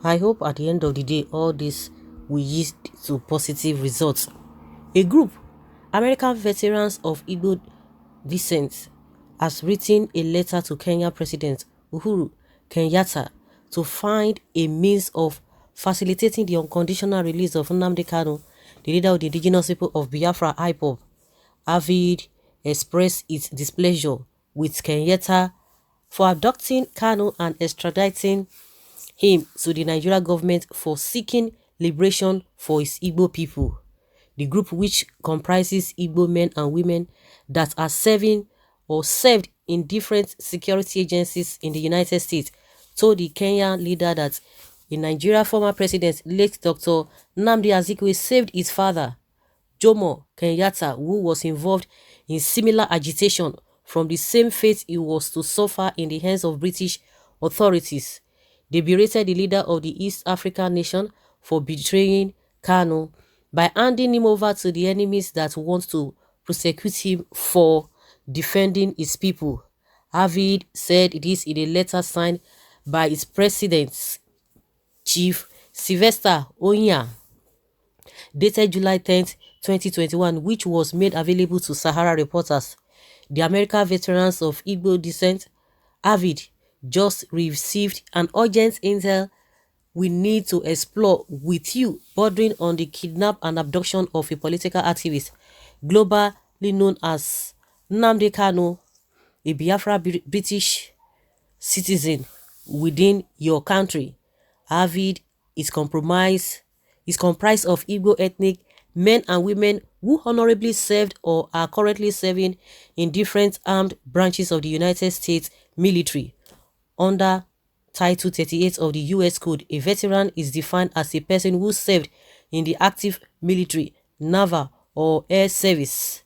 I hope at the end of the day, all this will yield to positive results. A group, American veterans of Igbo descent, has written a letter to Kenya President Uhuru Kenyatta to find a means of facilitating the unconditional release of NNAMDI KANU, the leader of the indigenous people of Biafra IPOB. Avid expressed its displeasure with Kenyatta for abducting KANU and extraditing him to the Nigeria government for seeking liberation for his Igbo people. The group, which comprises Igbo men and women that are serving or served in different security agencies in the United States, told the Kenyan leader that in Nigeria, former president late Dr. Nnamdi Azikiwe saved his father, Jomo Kenyatta, who was involved in similar agitation from the same fate he was to suffer in the hands of British authorities. They berated the leader of the East African nation for betraying KANU by handing him over to the enemies that want to prosecute him for defending his people. Avid said this in a letter signed by its president, Chief Sylvester Onya, dated July 10th, 2021, which was made available to Sahara reporters. The American veterans of Igbo descent, Avid, just received an urgent intel we need to explore with you, bordering on the kidnap and abduction of a political activist, globally known as Nnamdi Kanu, a Biafra British citizen within your country. Avid is comprised of Igbo ethnic men and women who honorably served or are currently serving in different armed branches of the United States military. Under Title 38 of the U.S. Code, a veteran is defined as a person who served in the active military, naval, or air service,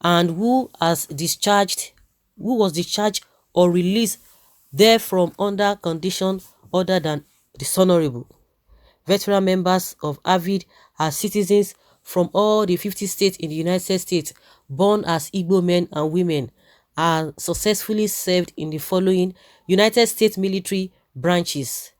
and who was discharged or released therefrom under conditions other than dishonorable. Veteran members of Avid are citizens from all the 50 states in the United States, born as Igbo men and women, and successfully served in the following United States military branches: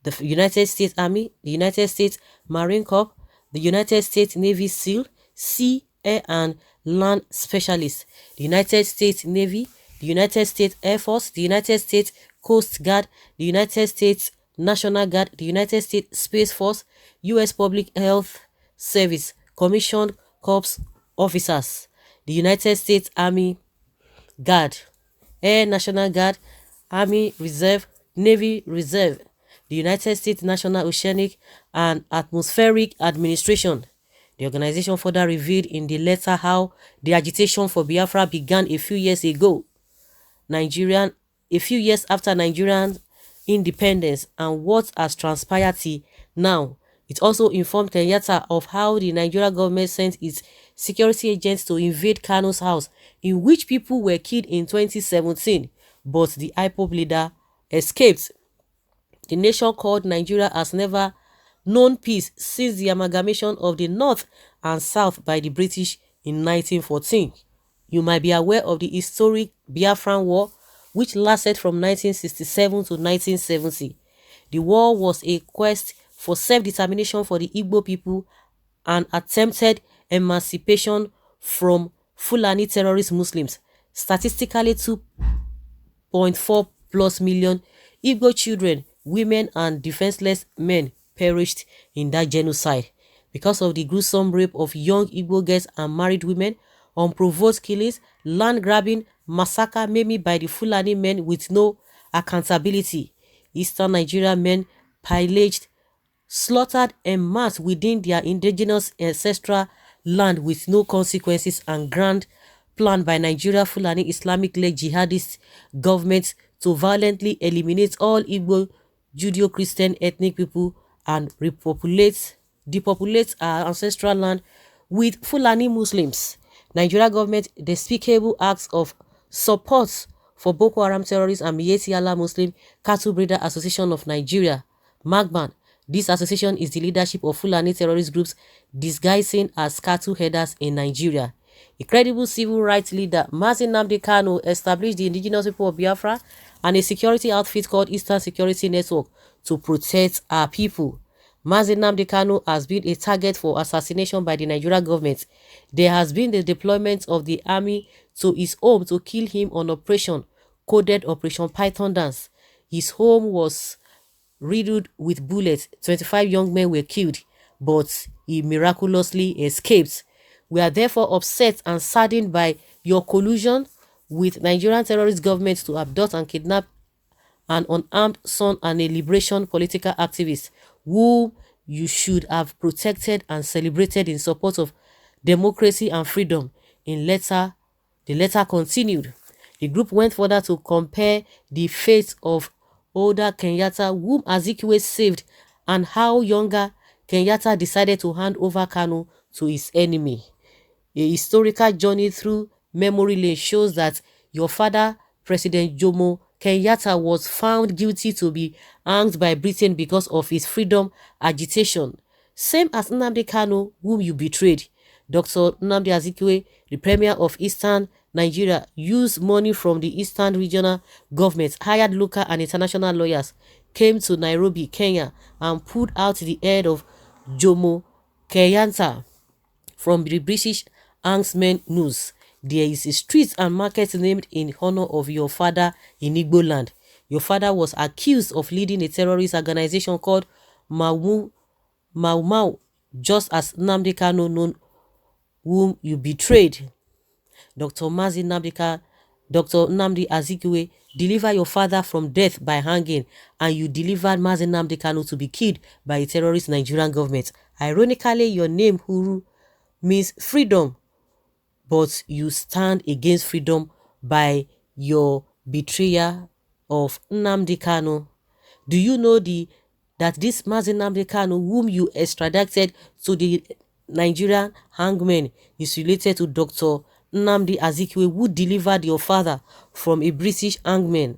the United States Army, the United States Marine Corps, the United States Navy SEAL, Sea, Air and Land Specialists, the United States Navy, the United States Air Force, the United States Coast Guard, the United States National Guard, the United States Space Force, U.S. Public Health Service, Commissioned Corps Officers, the United States Army Guard, Air National Guard, Army Reserve, Navy Reserve, the United States National Oceanic and Atmospheric Administration. The organization further revealed in the letter how the agitation for Biafra began a few years after Nigerian independence, and what has transpired now. It also informed Kenyatta of how the Nigerian government sent its security agents to invade Kanu's house, in which people were killed in 2017, but the IPOB leader escaped. The nation called Nigeria has never known peace since the amalgamation of the North and South by the British in 1914. You might be aware of the historic Biafran War, which lasted from 1967 to 1970. The war was a quest for self-determination for the Igbo people and attempted emancipation from Fulani terrorist Muslims. Statistically, 2.4 plus million Igbo children, women and defenseless men perished in that genocide. Because of the gruesome rape of young Igbo girls and married women, unprovoked killings, land grabbing, massacre, maiming by the Fulani men with no accountability, Eastern Nigeria men pillaged, slaughtered en masse within their indigenous ancestral land with no consequences, and grand plan by Nigeria Fulani Islamic-led jihadist government to violently eliminate all Igbo Judeo-Christian ethnic people and depopulate our ancestral land with Fulani Muslims. Nigeria government despicable acts of support for Boko Haram terrorists and Miyetti Allah Muslim Cattle Breeder Association of Nigeria, MAGBAN. This association is the leadership of Fulani terrorist groups disguising as cattle herders in Nigeria. A credible civil rights leader, Mazi Nnamdi Kanu, established the indigenous people of Biafra and a security outfit called Eastern Security Network to protect our people. Mazi Nnamdi Kanu has been a target for assassination by the Nigerian government. There has been the deployment of the army to his home to kill him on operation coded Operation Python Dance. His home was riddled with bullets. 25 young men were killed, but he miraculously escaped. We are therefore upset and saddened by your collusion with Nigerian terrorist government to abduct and kidnap an unarmed son and a liberation political activist who you should have protected and celebrated in support of democracy and freedom. The letter continued. The group went further to compare the fate of older Kenyatta, whom Azikiwe saved, and how younger Kenyatta decided to hand over Kanu to his enemy. A historical journey through memory lane shows that your father, President Jomo Kenyatta, was found guilty to be hanged by Britain because of his freedom agitation, same as Nnamdi Kanu, whom you betrayed. Dr. Nnamdi Azikiwe, the premier of Eastern Nigeria, used money from the Eastern regional government, hired local and international lawyers, came to Nairobi, Kenya, and pulled out the head of Jomo Kenyatta from the British Hanksmen News. There is a street and market named in honor of your father in Igbo land. Your father was accused of leading a terrorist organization called Mau Mau, just as Nnamdi Kanu, known whom you betrayed. Dr. Nnamdi Azikiwe delivered your father from death by hanging, and you delivered Mazi Nnamdi Kanu to be killed by a terrorist Nigerian government. Ironically, your name, Huru, means freedom, but you stand against freedom by your betrayal of Nnamdi Kanu. Do you know that this Mazi Nnamdi Kanu, whom you extradited to the Nigerian hangman, is related to Dr. Nnamdi Azikiwe, who delivered your father from a British hangman?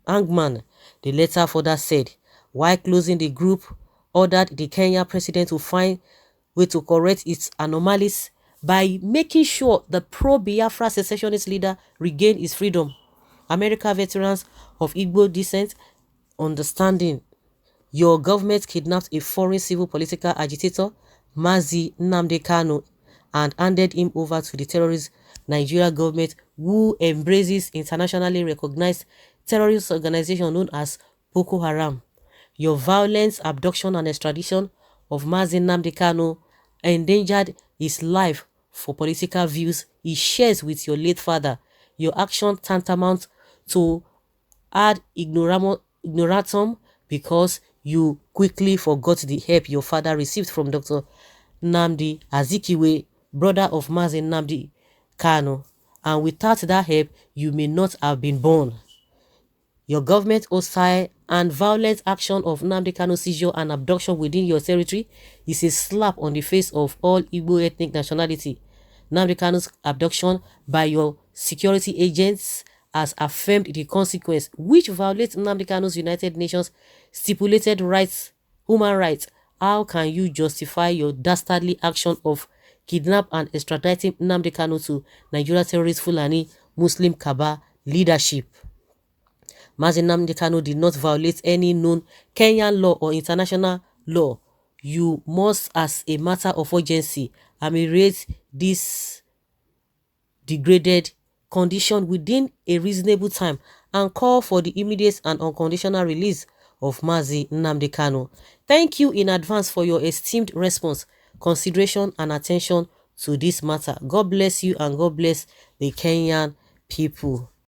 The letter further said, while closing, the group ordered the Kenya president to find way to correct its anomalies by making sure the pro-Biafra secessionist leader regained his freedom. American veterans of Igbo descent, understanding your government kidnapped a foreign civil political agitator, Mazi Nnamdi Kanu, and handed him over to the terrorist Nigeria government, who embraces internationally recognized terrorist organization known as Boko Haram. Your violent abduction and extradition of Mazi Nnamdi Kanu endangered his life for political views he shares with your late father. Your action tantamount to ad ignoratum because you quickly forgot the help your father received from Dr. Nnamdi Azikiwe, brother of Mazi Nnamdi Kanu, and without that help, you may not have been born. Your government hostile and violent action of Nnamdi Kanu seizure and abduction within your territory is a slap on the face of all Igbo ethnic nationality. Nnamdi Kanu's abduction by your security agents has affirmed the consequence, which violates Nnamdi Kanu's United Nations stipulated human rights. How can you justify your dastardly action of kidnap and extraditing Nnamdi Kanu to Nigeria terrorist Fulani Muslim Kaba leadership? Mazi Nnamdi Kanu did not violate any known Kenyan law or international law. You must, as a matter of urgency, ameliorate this degraded condition within a reasonable time and call for the immediate and unconditional release of Mazi Nnamdi Kanu. Thank you in advance for your esteemed response, consideration, and attention to this matter. God bless you and God bless the Kenyan people.